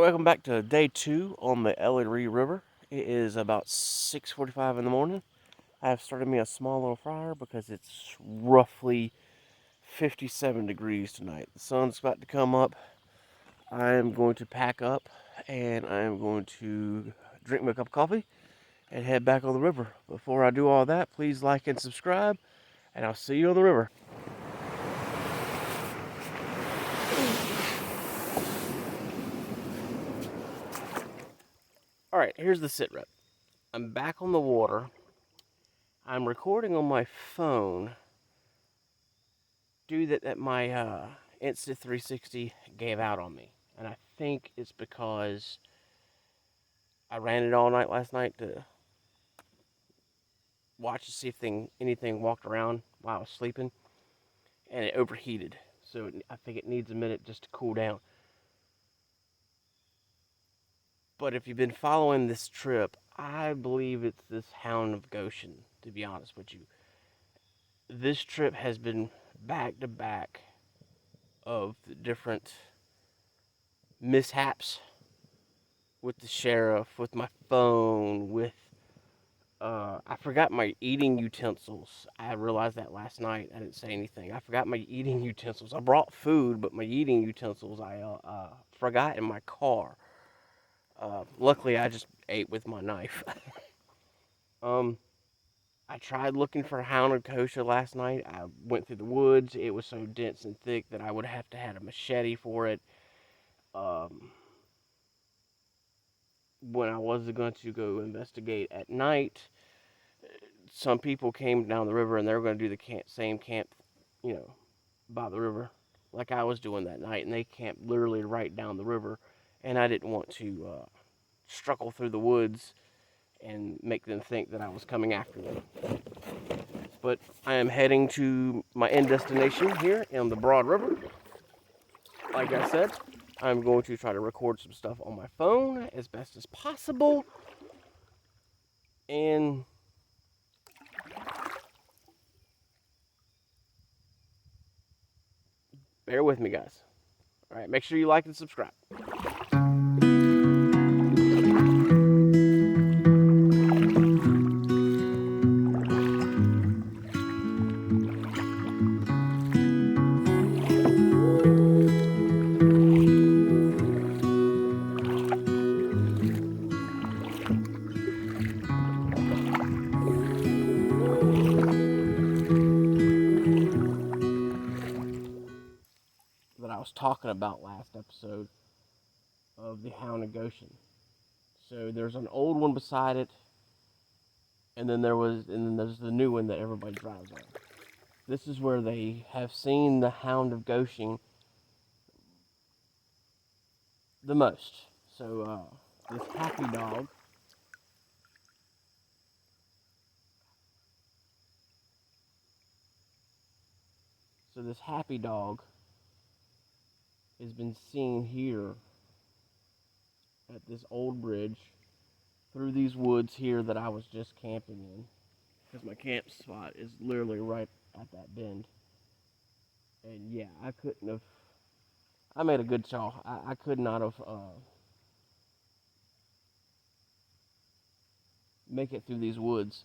Welcome back to day 2 on the Enoree River. It is about 6:45 in the morning. I have started me a small little fryer because it's roughly 57 degrees tonight. The sun's about to come up. I am going to pack up and I am going to drink my cup of coffee and head back on the river. Before I do all that, please like and subscribe, and I'll see you on the river. Alright, here's the sit rep. I'm back on the water. I'm recording on my phone due that my Insta360 gave out on me. And I think it's because I ran it all night last night to watch to see if anything walked around while I was sleeping. And it overheated. So I think it needs a minute just to cool down. But if you've been following this trip, I believe it's this Hound of Goshen, to be honest with you. This trip has been back to back of different mishaps with the sheriff, with my phone, with I forgot my eating utensils. I realized that last night. I didn't say anything. I forgot my eating utensils. I brought food, but my eating utensils I forgot in my car. Luckily, I just ate with my knife. um, I tried looking for hound and kosher last night. I went through the woods. It was so dense and thick that I would have to had a machete for it. When I was going to go investigate at night, some people came down the river and they were going to do the same camp, by the river, like I was doing that night, and they camped literally right down the river, and I didn't want to struggle through the woods and make them think that I was coming after them. But I am heading to my end destination here in the Broad River. Like I said, I'm going to try to record some stuff on my phone as best as possible, and bear with me, guys. All right, make sure you like and subscribe. That I was talking about last episode of the Hound of Goshen. So there's an old one beside it, and then there's the new one that everybody drives on. This is where they have seen the Hound of Goshen the most. So this happy dog. So this happy dog has been seen here at this old bridge through these woods here that I was just camping in, because my camp spot is literally right at that bend. And yeah, I couldn't have. I made a good call. I could not have make it through these woods.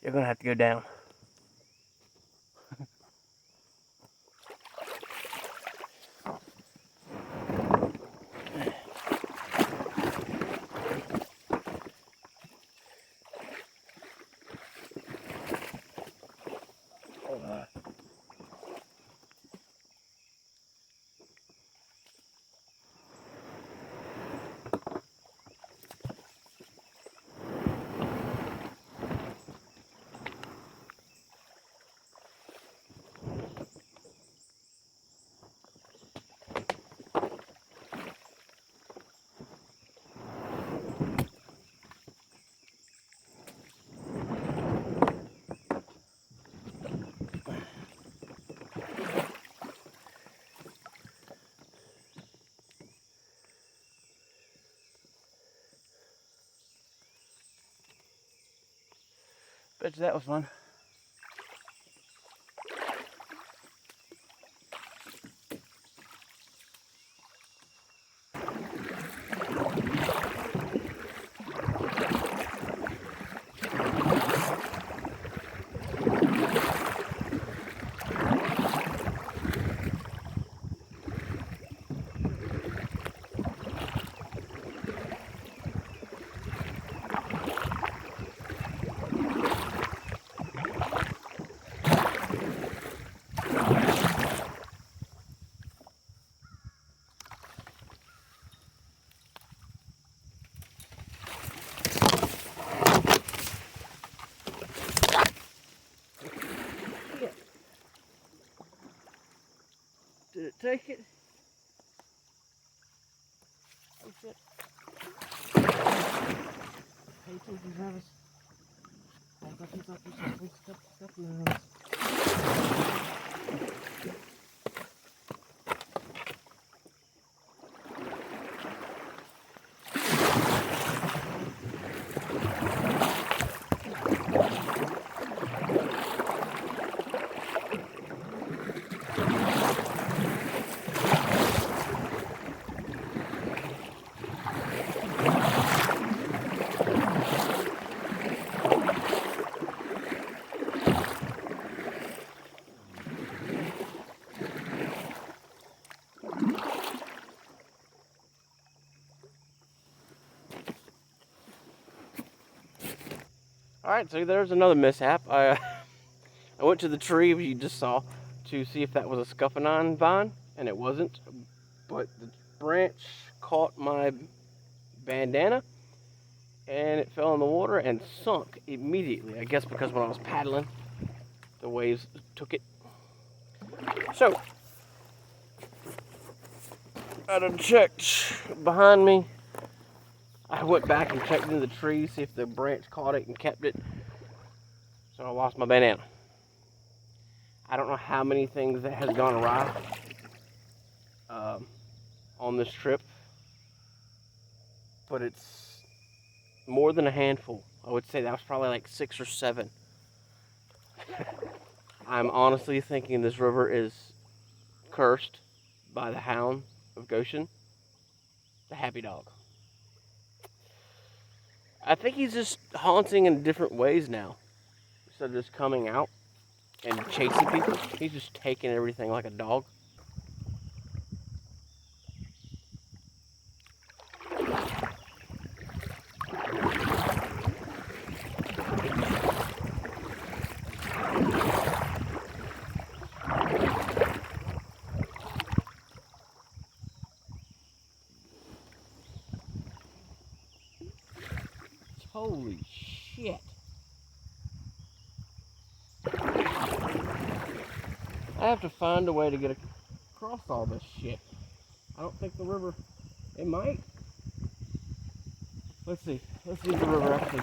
You're gonna have to go down. Bet you that was fun. Did it take it? Oh shit. Pay attention, Travis. Stop now. Alright, so there's another mishap. I went to the tree you just saw to see if that was a scuppernine vine, and it wasn't. But the branch caught my bandana, and it fell in the water and sunk immediately. I guess because when I was paddling, the waves took it. So, I done checked behind me. I went back and checked into the tree, see if the branch caught it and kept it. So I lost my bandana. I don't know how many things that has gone awry on this trip, but it's more than a handful. I would say that was probably like 6 or 7. I'm honestly thinking this river is cursed by the hound of Goshen, the happy dog. I think he's just haunting in different ways now. Instead of just coming out and chasing people, he's just taking everything like a dog. Holy shit. I have to find a way to get across all this shit. I don't think the river, it might. Let's see if the river actually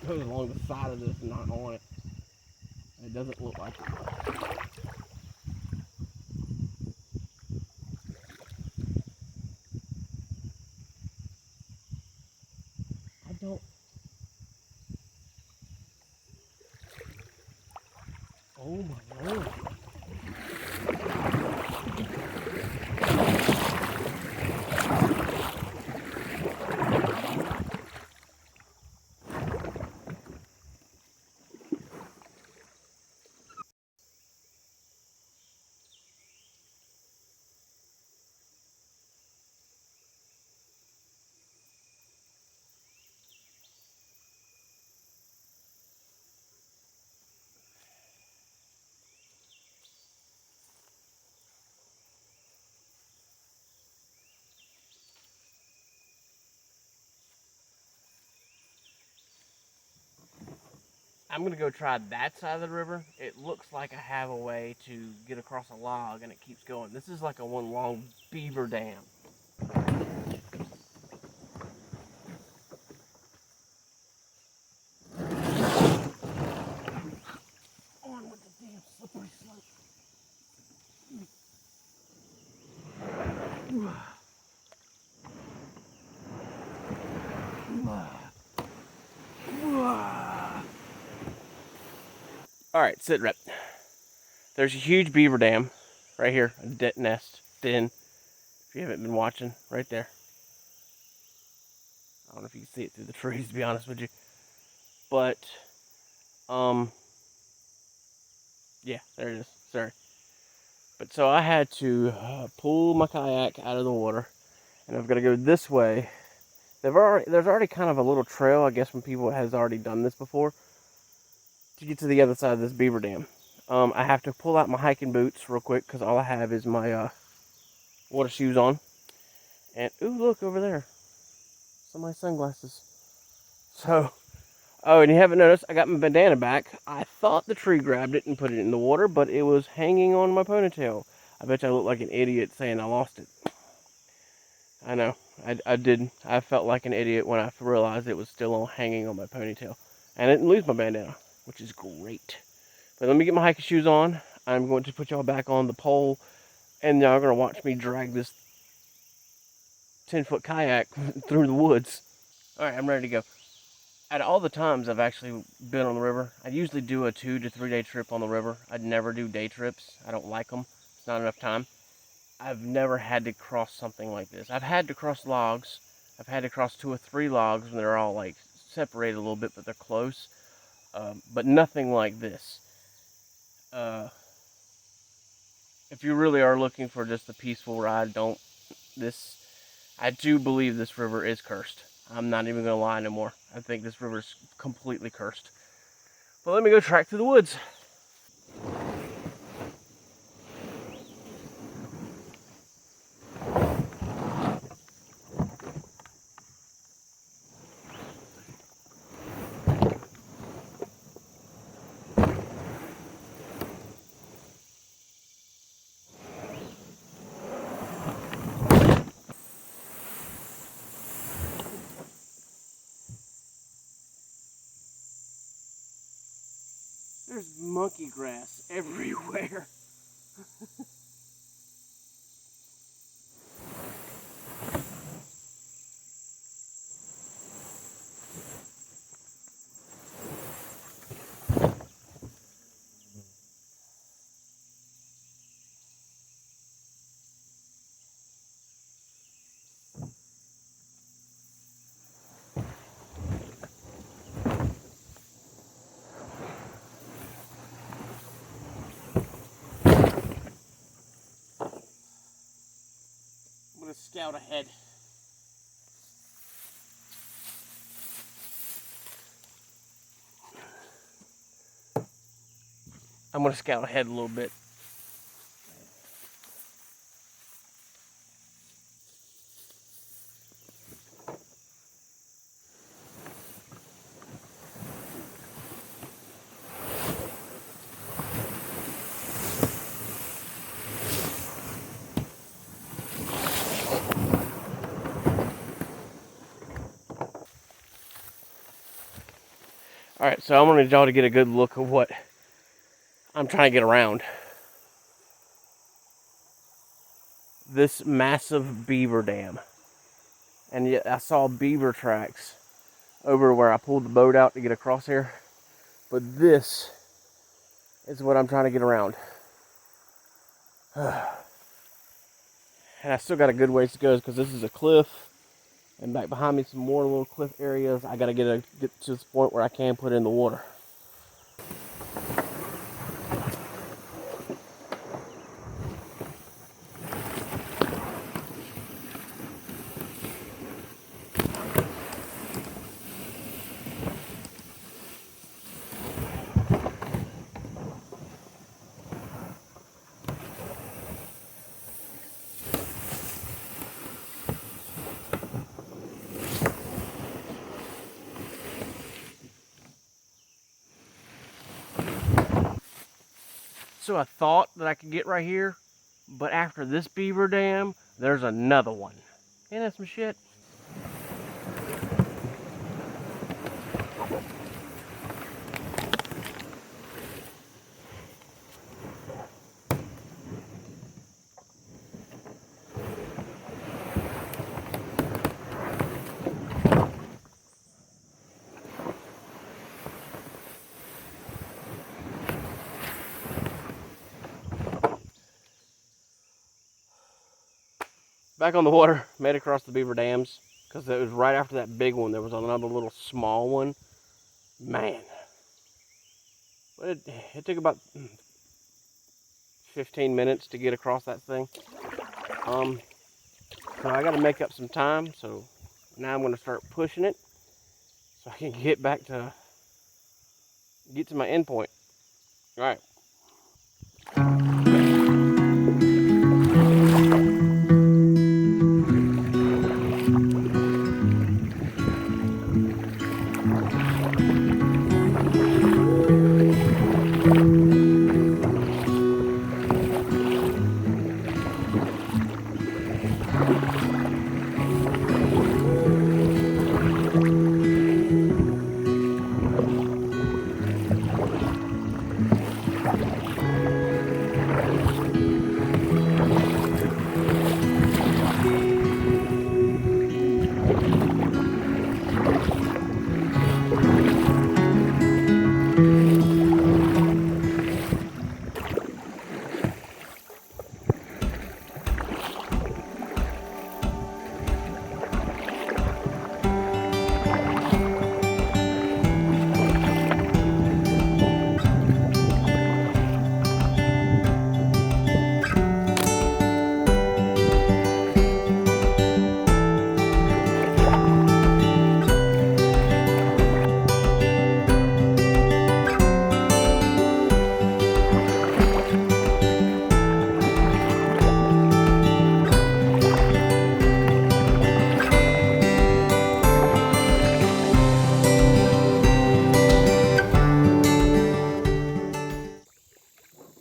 goes along the side of this and not on it. It doesn't look like it. I don't. Oh my lord. I'm gonna go try that side of the river. It looks like I have a way to get across a log and it keeps going. This is like a one long beaver dam. On with the damn slippery slope. Alright, sit rep. There's a huge beaver dam right here, a nest, den. If you haven't been watching, right there. I don't know if you can see it through the trees, to be honest with you. But, yeah, there it is. Sorry. But so I had to pull my kayak out of the water, and I've got to go this way. There's already kind of a little trail, I guess, when people has already done this before, to get to the other side of this beaver dam. I have to pull out my hiking boots real quick because all I have is my water shoes on. And ooh, look over there, somebody's sunglasses. So, oh, and you haven't noticed, I got my bandana back. I thought the tree grabbed it and put it in the water, but it was hanging on my ponytail. I bet you I look like an idiot saying I lost it. I know, I did. I felt like an idiot when I realized it was still hanging on my ponytail. And I didn't lose my bandana, which is great. But let me get my hiking shoes on. I'm going to put y'all back on the pole, and y'all are going to watch me drag this 10-foot kayak through the woods. Alright, I'm ready to go. Out of all the times I've actually been on the river, I usually do a 2 to 3 day trip on the river. I'd never do day trips. I don't like them. It's not enough time. I've never had to cross something like this. I've had to cross logs. I've had to cross 2 or 3 logs when they're all like separated a little bit, but they're close. But nothing like this. If you really are looking for just a peaceful ride, I do believe this river is cursed. I'm not even going to lie no more. I think this river is completely cursed. But let me go track through the woods. There's monkey grass everywhere. I'm going to scout ahead. I'm going to scout ahead a little bit. Alright, so I wanted y'all to get a good look of what I'm trying to get around. This massive beaver dam. And yet I saw beaver tracks over where I pulled the boat out to get across here. But this is what I'm trying to get around. And I still got a good ways to go because this is a cliff. And back behind me some more little cliff areas. I got to get to this point where I can put in the water. So I thought that I could get right here, but after this beaver dam, there's another one. Ain't that some shit? Back on the water, made it across the beaver dams, because it was right after that big one. There was another little small one. Man, it took about 15 minutes to get across that thing. So I got to make up some time. So now I'm going to start pushing it, so I can get to my end point. All right.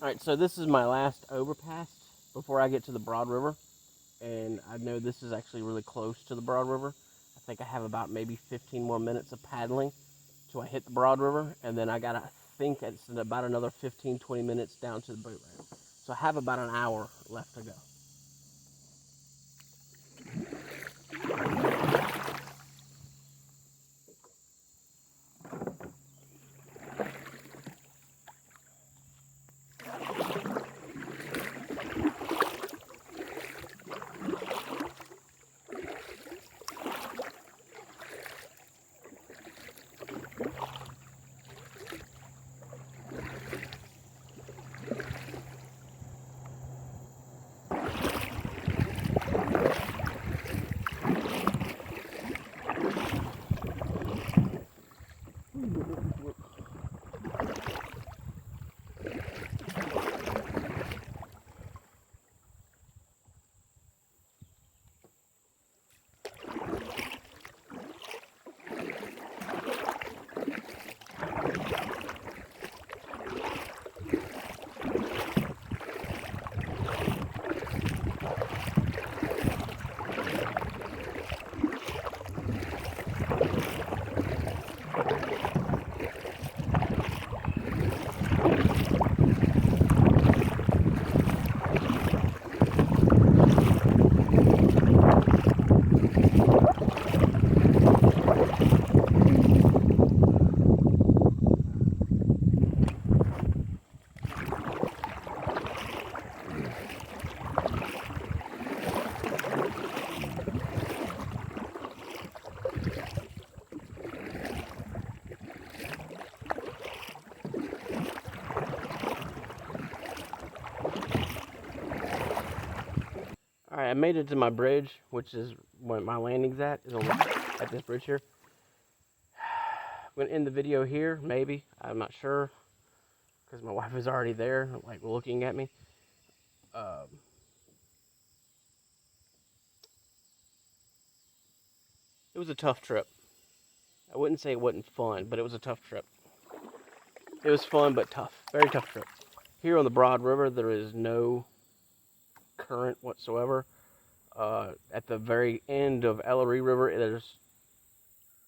All right, so this is my last overpass before I get to the Broad River, and I know this is actually really close to the Broad River. I think I have about maybe 15 more minutes of paddling till I hit the Broad River, and then I think it's about another 15, 20 minutes down to the boat ramp. So I have about an hour left to go. All right, I made it to my bridge, which is where my landing's at, is on at this bridge here. I'm going to end the video here, maybe. I'm not sure, because my wife is already there, like, looking at me. It was a tough trip. I wouldn't say it wasn't fun, but it was a tough trip. It was fun, but tough. Very tough trip. Here on the Broad River, there is no current whatsoever. At the very end of Enoree River, there's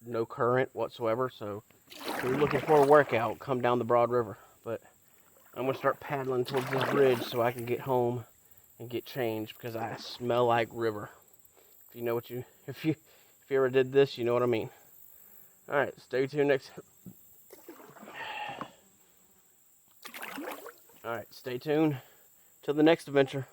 no current whatsoever. So if you're looking for a workout, come down the Broad River. But I'm gonna start paddling towards this bridge so I can get home and get changed because I smell like river. If you know what if you ever did this, you know what I mean. All right, stay tuned next. All right, stay tuned till the next adventure.